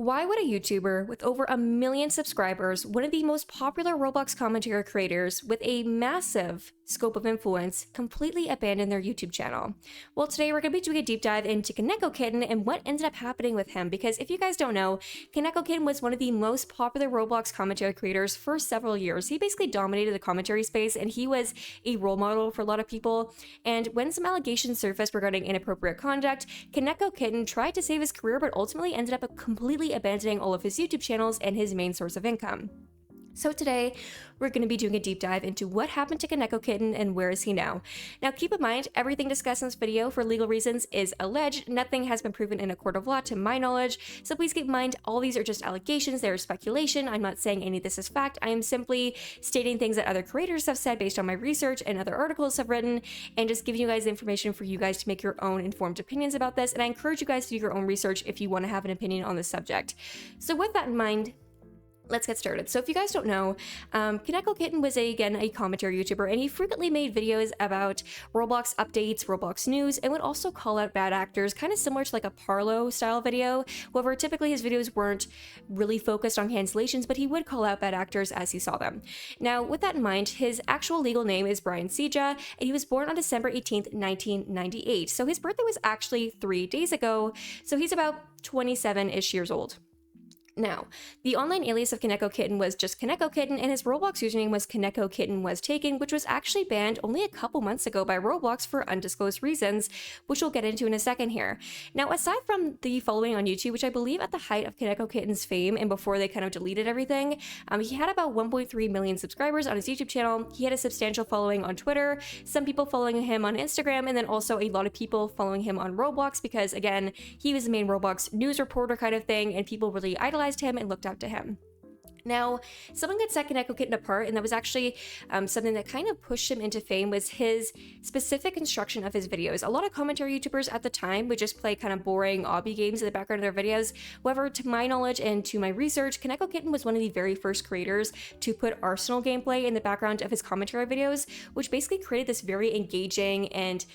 Why would a YouTuber with over 1 million subscribers, one of the most popular Roblox commentary creators with a massive scope of influence, completely abandon their YouTube channel? Well, today we're going to be doing a deep dive into KonekoKitten and what ended up happening with him, because if you guys don't know, KonekoKitten was one of the most popular Roblox commentary creators for several years. He basically dominated the commentary space and he was a role model for a lot of people. And when some allegations surfaced regarding inappropriate conduct, KonekoKitten tried to save his career but ultimately ended up completely abandoning all of his YouTube channels and his main source of income. So today, we're going to be doing a deep dive into what happened to KonekoKitten and where is he now. Now keep in mind, everything discussed in this video for legal reasons is alleged. Nothing has been proven in a court of law to my knowledge, so please keep in mind all these are just allegations, they are speculation. I'm not saying any of this is fact. I am simply stating things that other creators have said based on my research and other articles have written, and just giving you guys the information for you guys to make your own informed opinions about this. And I encourage you guys to do your own research if you want to have an opinion on this subject. So with that in mind, let's get started. So if you guys don't know, KonekoKitten was again a commentary YouTuber, and he frequently made videos about Roblox updates, Roblox news, and would also call out bad actors, kind of similar to like a Parlo style video. However, typically his videos weren't really focused on cancellations, but he would call out bad actors as he saw them. Now, with that in mind, his actual legal name is Brian Seja, and he was born on December 18th, 1998. So his birthday was actually 3 days ago, so he's about 27-ish years old. Now, the online alias of KonekoKitten was just KonekoKitten, and his Roblox username was KonekoKitten was taken, which was actually banned only a couple months ago by Roblox for undisclosed reasons, which we'll get into in a second here. Now, aside from the following on YouTube, which I believe at the height of KonekoKitten's fame and before they kind of deleted everything, he had about 1.3 million subscribers on his YouTube channel. He had a substantial following on Twitter, some people following him on Instagram, and then also a lot of people following him on Roblox because, again, he was the main Roblox news reporter kind of thing, and people really idolized him and looked up to him. Now, something that set KonekoKitten apart, and that was actually something that kind of pushed him into fame, was his specific construction of his videos. A lot of commentary YouTubers at the time would just play kind of boring obby games in the background of their videos. However, to my knowledge and to my research, KonekoKitten was one of the very first creators to put Arsenal gameplay in the background of his commentary videos, which basically created this very engaging and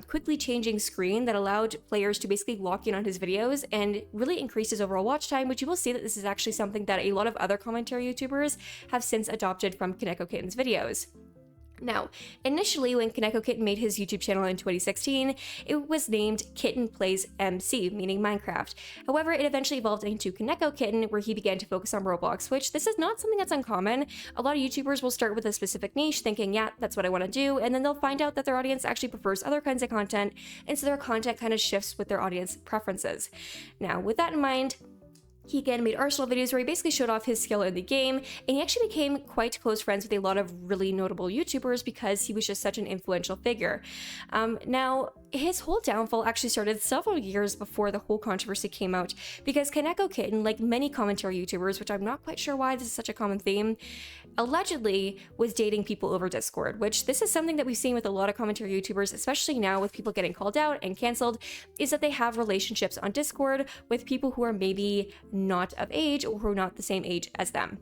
quickly changing screen that allowed players to basically lock in on his videos and really increase his overall watch time, which you will see that this is actually something that a lot of other commentary YouTubers have since adopted from KonekoKitten's videos. Now, initially when KonekoKitten made his YouTube channel in 2016, it was named Kitten Plays MC, meaning Minecraft. However, it eventually evolved into KonekoKitten, where he began to focus on Roblox, which this is not something that's uncommon. A lot of YouTubers will start with a specific niche thinking, yeah, that's what I want to do, and then they'll find out that their audience actually prefers other kinds of content, and so their content kind of shifts with their audience preferences. Now, with that in mind, he again made Arsenal videos where he basically showed off his skill in the game, and he actually became quite close friends with a lot of really notable YouTubers because he was just such an influential figure. Now, his whole downfall actually started several years before the whole controversy came out, because KonekoKitten, like many commentary YouTubers, which I'm not quite sure why this is such a common theme, allegedly was dating people over Discord, which this is something that we've seen with a lot of commentary YouTubers, especially now with people getting called out and canceled, is that they have relationships on Discord with people who are maybe not of age or who are not the same age as them.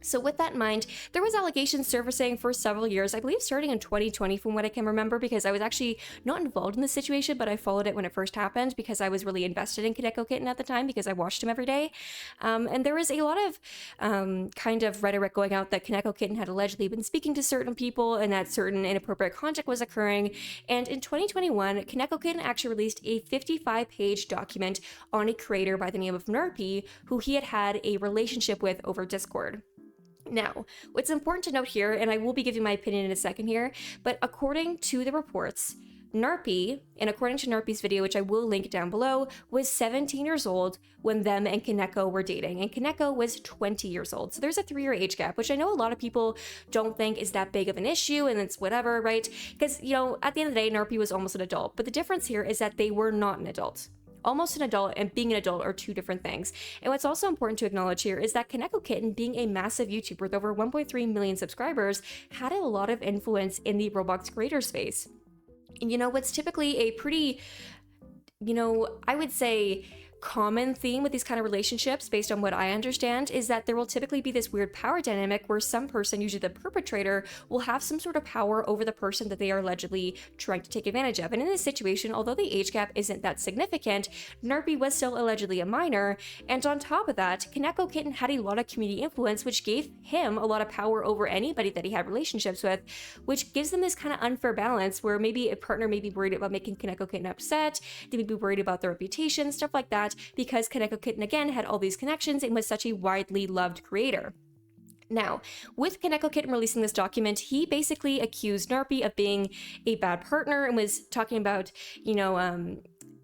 So with that in mind, there was allegations surfacing for several years, I believe starting in 2020 from what I can remember, because I was actually not involved in the situation, but I followed it when it first happened because I was really invested in KonekoKitten at the time because I watched him every day. And there was a lot of kind of rhetoric going out that KonekoKitten had allegedly been speaking to certain people and that certain inappropriate conduct was occurring. And in 2021, KonekoKitten actually released a 55-page document on a creator by the name of Narpi, who he had a relationship with over Discord. Now, what's important to note here, and I will be giving my opinion in a second here, but according to the reports, Narpi, and according to Narpi's video, which I will link down below, was 17 years old when them and Koneko were dating, and Koneko was 20 years old. So there's a 3-year age gap, which I know a lot of people don't think is that big of an issue, and it's whatever, right? Because, you know, at the end of the day, Narpi was almost an adult, but the difference here is that they were not an adult. Almost an adult and being an adult are two different things. And what's also important to acknowledge here is that KonekoKitten, being a massive YouTuber with over 1.3 million subscribers, had a lot of influence in the Roblox creator space. And you know, what's typically a pretty, you know, I would say common theme with these kind of relationships, based on what I understand, is that there will typically be this weird power dynamic where some person, usually the perpetrator, will have some sort of power over the person that they are allegedly trying to take advantage of. And in this situation, although the age gap isn't that significant, Narpi was still allegedly a minor, and on top of that, KonekoKitten had a lot of community influence, which gave him a lot of power over anybody that he had relationships with, which gives them this kind of unfair balance where maybe a partner may be worried about making KonekoKitten upset, they may be worried about their reputation, stuff like that, because KonekoKitten again had all these connections and was such a widely loved creator. Now, with KonekoKitten releasing this document, he basically accused Narpi of being a bad partner and was talking about,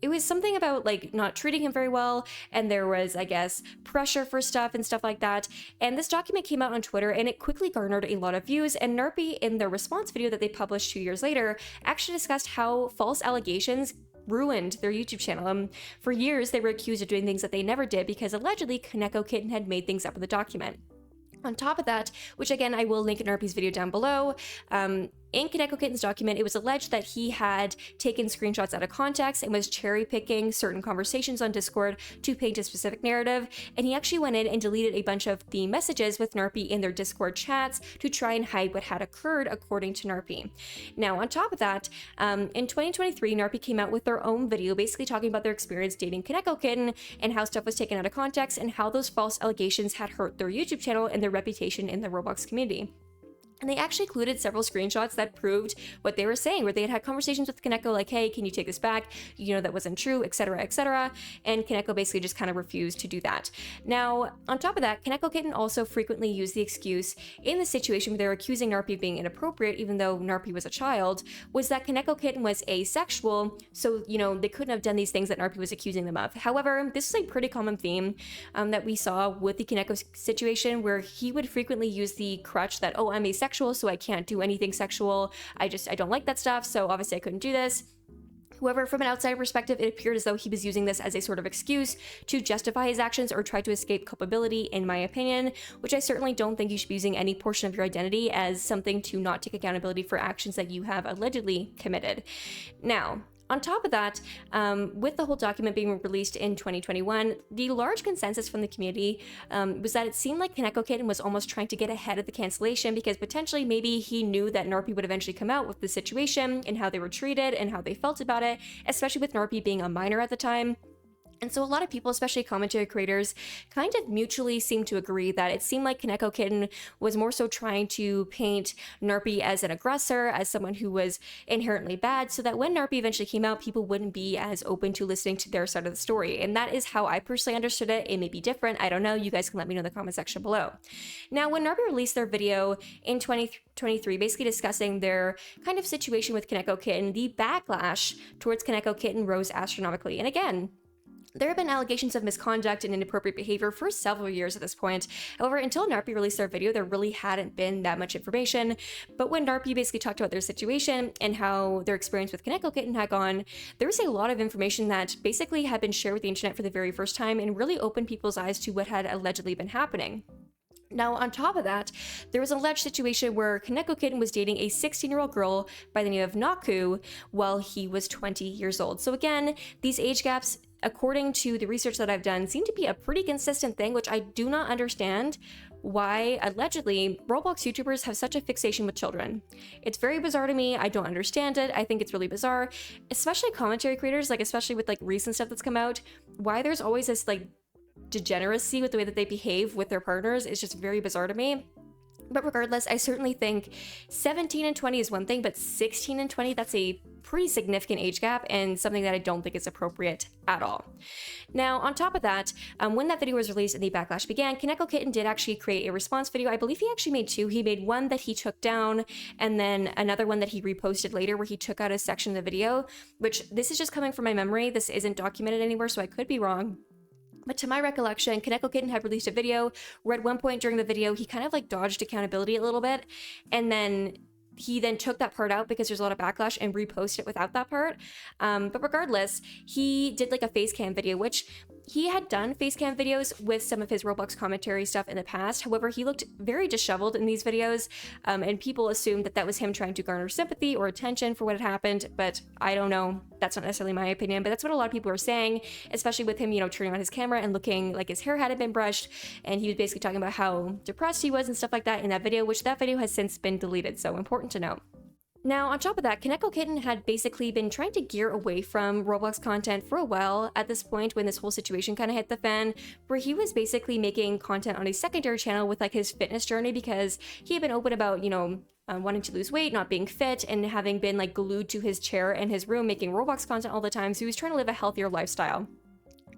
it was something about like not treating him very well, and there was, I guess, pressure for stuff and stuff like that. And this document came out on Twitter and it quickly garnered a lot of views, and Narpi, in their response video that they published 2 years later, actually discussed how false allegations ruined their YouTube channel. For years, they were accused of doing things that they never did because allegedly KonekoKitten had made things up in the document. On top of that, which again, I will link in Narpi's video down below, in KonekoKitten's document, it was alleged that he had taken screenshots out of context and was cherry-picking certain conversations on Discord to paint a specific narrative, and he actually went in and deleted a bunch of the messages with Narpi in their Discord chats to try and hide what had occurred, according to Narpi. Now, on top of that, in 2023, Narpi came out with their own video basically talking about their experience dating KonekoKitten and how stuff was taken out of context and how those false allegations had hurt their YouTube channel and their reputation in the Roblox community. And they actually included several screenshots that proved what they were saying, where they had had conversations with Koneko like, hey, can you take this back? That wasn't true, etc., etc. And Koneko basically just kind of refused to do that. Now, on top of that, KonekoKitten also frequently used the excuse in the situation where they were accusing Narpi of being inappropriate, even though Narpi was a child, was that KonekoKitten was asexual, so, they couldn't have done these things that Narpi was accusing them of. However, this is a pretty common theme that we saw with the Koneko situation, where he would frequently use the crutch that, oh, I'm asexual, so I can't do anything sexual. I don't like that stuff, so obviously I couldn't do this. However, from an outsider perspective, it appeared as though he was using this as a sort of excuse to justify his actions or try to escape culpability, in my opinion, which I certainly don't think you should be using any portion of your identity as something to not take accountability for actions that you have allegedly committed. Now, on top of that, with the whole document being released in 2021, the large consensus from the community was that it seemed like KonekoKitten was almost trying to get ahead of the cancellation because potentially maybe he knew that Narpi would eventually come out with the situation and how they were treated and how they felt about it, especially with Narpi being a minor at the time. And so a lot of people, especially commentary creators, kind of mutually seemed to agree that it seemed like KonekoKitten was more so trying to paint Narpi as an aggressor, as someone who was inherently bad, so that when Narpi eventually came out, people wouldn't be as open to listening to their side of the story. And that is how I personally understood it. It may be different. I don't know. You guys can let me know in the comment section below. Now, when Narpi released their video in 2023, basically discussing their kind of situation with KonekoKitten, the backlash towards KonekoKitten rose astronomically. And again, there have been allegations of misconduct and inappropriate behavior for several years at this point. However, until Narpi released their video, there really hadn't been that much information. But when Narpi basically talked about their situation and how their experience with KonekoKitten had gone, there was a lot of information that basically had been shared with the internet for the very first time and really opened people's eyes to what had allegedly been happening. Now, on top of that, there was an alleged situation where KonekoKitten was dating a 16-year-old girl by the name of Naku while he was 20 years old. So again, these age gaps, according to the research that I've done, seem to be a pretty consistent thing, which I do not understand why, allegedly, Roblox YouTubers have such a fixation with children. It's very bizarre to me. I don't understand it. I think it's really bizarre, especially commentary creators, especially with recent stuff that's come out, why there's always this degeneracy with the way that they behave with their partners is just very bizarre to me. But regardless, I certainly think 17 and 20 is one thing, but 16 and 20, that's a pretty significant age gap and something that I don't think is appropriate at all. Now, on top of that, when that video was released and the backlash began, KonekoKitten did actually create a response video. I believe he actually made two. He made one that he took down and then another one that he reposted later where he took out a section of the video, which this is just coming from my memory. This isn't documented anywhere, so I could be wrong. But to my recollection, KonekoKitten had released a video where at one point during the video, he kind of dodged accountability a little bit. And then he then took that part out because there's a lot of backlash and reposted it without that part. But regardless, he did a face cam video, which he had done facecam videos with some of his Roblox commentary stuff in the past. However, he looked very disheveled in these videos, and people assumed that that was him trying to garner sympathy or attention for what had happened, but I don't know. That's not necessarily my opinion, but that's what a lot of people are saying, especially with him, turning on his camera and looking like his hair hadn't been brushed, and he was basically talking about how depressed he was and stuff like that in that video, which that video has since been deleted, so important to note. Now, on top of that, KonekoKitten had basically been trying to gear away from Roblox content for a while at this point when this whole situation kind of hit the fan, where he was basically making content on a secondary channel with like his fitness journey because he had been open about, wanting to lose weight, not being fit, and having been like glued to his chair in his room making Roblox content all the time, so he was trying to live a healthier lifestyle.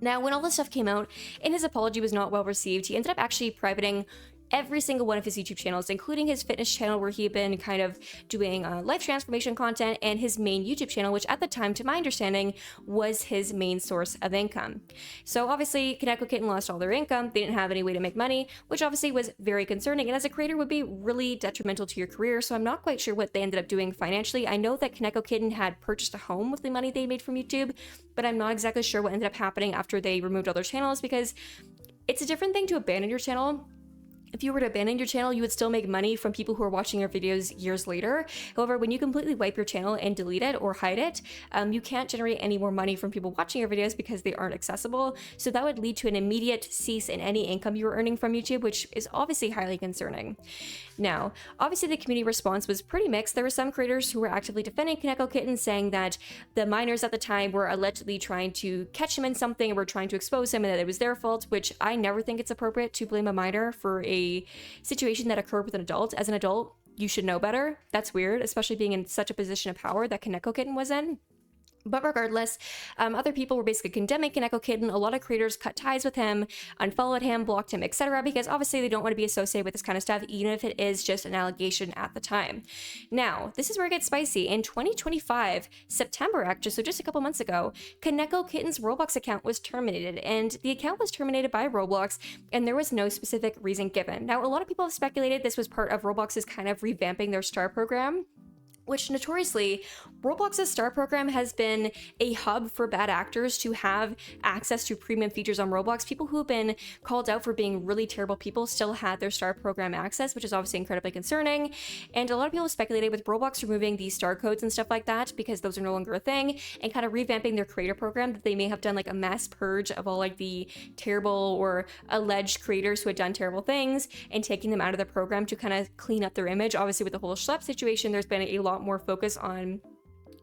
Now, when all this stuff came out and his apology was not well received, he ended up actually privating every single one of his YouTube channels, including his fitness channel where he had been kind of doing life transformation content, and his main YouTube channel, which at the time, to my understanding, was his main source of income. So obviously, KonekoKitten lost all their income. They didn't have any way to make money, which obviously was very concerning, and as a creator would be really detrimental to your career, so I'm not quite sure what they ended up doing financially. I know that KonekoKitten had purchased a home with the money they made from YouTube, but I'm not exactly sure what ended up happening after they removed all their channels, because it's a different thing to abandon your channel. If you were to abandon your channel, you would still make money from people who are watching your videos years later. However, when you completely wipe your channel and delete it or hide it, you can't generate any more money from people watching your videos because they aren't accessible. So that would lead to an immediate cease in any income you were earning from YouTube, which is obviously highly concerning. Now, obviously the community response was pretty mixed. There were some creators who were actively defending KonekoKitten, saying that the minors at the time were allegedly trying to catch him in something, or were trying to expose him, and that it was their fault, which I never think it's appropriate to blame a minor for a situation that occurred with an adult. As an adult, you should know better. That's weird, especially being in such a position of power that KonekoKitten was in. But regardless, other people were basically condemning KonekoKitten. A lot of creators cut ties with him, unfollowed him, blocked him, etc., because obviously they don't want to be associated with this kind of stuff, even if it is just an allegation at the time. Now, this is where it gets spicy. In 2025, September actually, so just a couple months ago, KonekoKitten's Roblox account was terminated, and the account was terminated by Roblox, and there was no specific reason given. Now, a lot of people have speculated this was part of Roblox's kind of revamping their star program, which notoriously, Roblox's star program has been a hub for bad actors to have access to premium features on Roblox. People who have been called out for being really terrible people still had their star program access, which is obviously incredibly concerning. And a lot of people speculated with Roblox removing these star codes and stuff like that, because those are no longer a thing, and kind of revamping their creator program, that they may have done like a mass purge of all like the terrible or alleged creators who had done terrible things and taking them out of the program to kind of clean up their image. Obviously, with the whole schlep situation, there's been a lot more focus on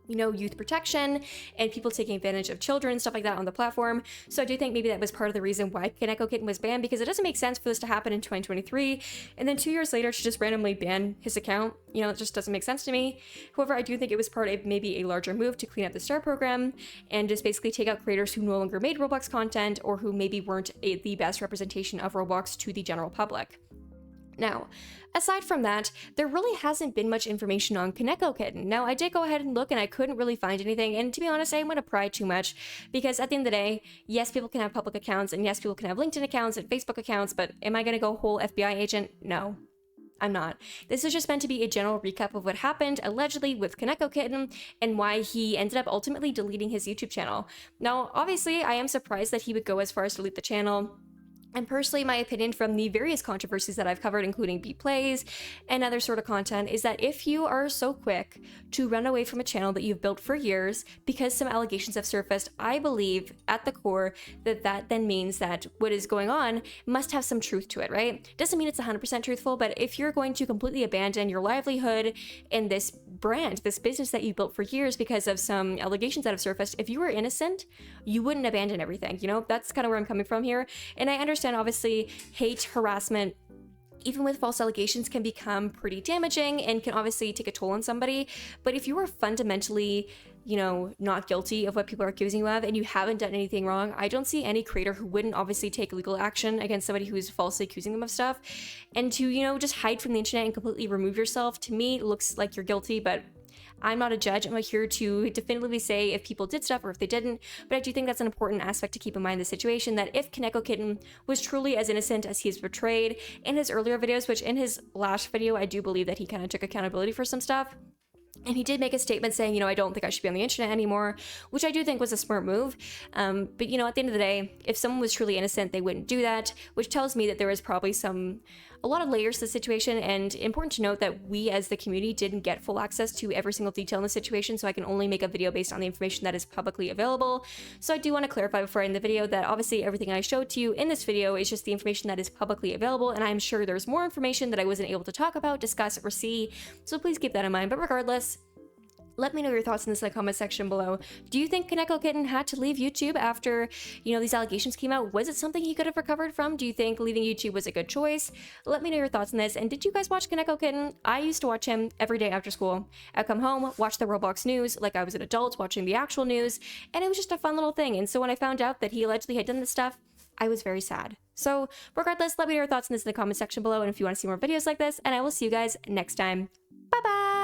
youth protection and people taking advantage of children and stuff like that on the platform. So I do think maybe that was part of the reason why KonekoKitten was banned, because it doesn't make sense for this to happen in 2023 and then 2 years later to just randomly ban his account. It just doesn't make sense to me. However, I do think it was part of maybe a larger move to clean up the star program and just basically take out creators who no longer made Roblox content, or who maybe weren't the best representation of Roblox to the general public. Now, aside from that, there really hasn't been much information on KonekoKitten. Now, I did go ahead and look, and I couldn't really find anything, and to be honest, I didn't want to pry too much, because at the end of the day, yes, people can have public accounts, and yes, people can have LinkedIn accounts and Facebook accounts, but am I going to go whole FBI agent? No. I'm not. This is just meant to be a general recap of what happened, allegedly, with KonekoKitten, and why he ended up ultimately deleting his YouTube channel. Now, obviously, I am surprised that he would go as far as to delete the channel. And personally, my opinion from the various controversies that I've covered, including Beat Plays and other sort of content, is that if you are so quick to run away from a channel that you've built for years because some allegations have surfaced, I believe at the core that then means that what is going on must have some truth to it, right? Doesn't mean it's 100% truthful, but if you're going to completely abandon your livelihood in this brand, this business that you built for years because of some allegations that have surfaced, if you were innocent, you wouldn't abandon everything. That's kind of where I'm coming from here. And I understand, obviously, hate, harassment, even with false allegations, can become pretty damaging and can obviously take a toll on somebody. But if you are fundamentally, not guilty of what people are accusing you of, and you haven't done anything wrong, I don't see any creator who wouldn't obviously take legal action against somebody who's falsely accusing them of stuff. And to, just hide from the internet and completely remove yourself, to me, looks like you're guilty, but I'm not a judge. I'm not here to definitively say if people did stuff or if they didn't, but I do think that's an important aspect to keep in mind in the situation, that if KonekoKitten was truly as innocent as he's portrayed in his earlier videos, which in his last video, I do believe that he kind of took accountability for some stuff. And he did make a statement saying, I don't think I should be on the internet anymore, which I do think was a smart move. But, at the end of the day, if someone was truly innocent, they wouldn't do that, which tells me that there is probably a lot of layers to the situation. And important to note that we as the community didn't get full access to every single detail in the situation, so I can only make a video based on the information that is publicly available. So I do want to clarify before I end the video that obviously everything I showed to you in this video is just the information that is publicly available, and I'm sure there's more information that I wasn't able to talk about, discuss, or see, so please keep that in mind. But regardless, let me know your thoughts in this in the comment section below. Do you think KonekoKitten had to leave YouTube after, these allegations came out? Was it something he could have recovered from? Do you think leaving YouTube was a good choice? Let me know your thoughts on this. And did you guys watch KonekoKitten? I used to watch him every day after school. I'd come home, watch the Roblox news like I was an adult watching the actual news, and it was just a fun little thing. And so when I found out that he allegedly had done this stuff, I was very sad. So regardless, let me know your thoughts in this in the comment section below, and if you want to see more videos like this, and I will see you guys next time. Bye-bye!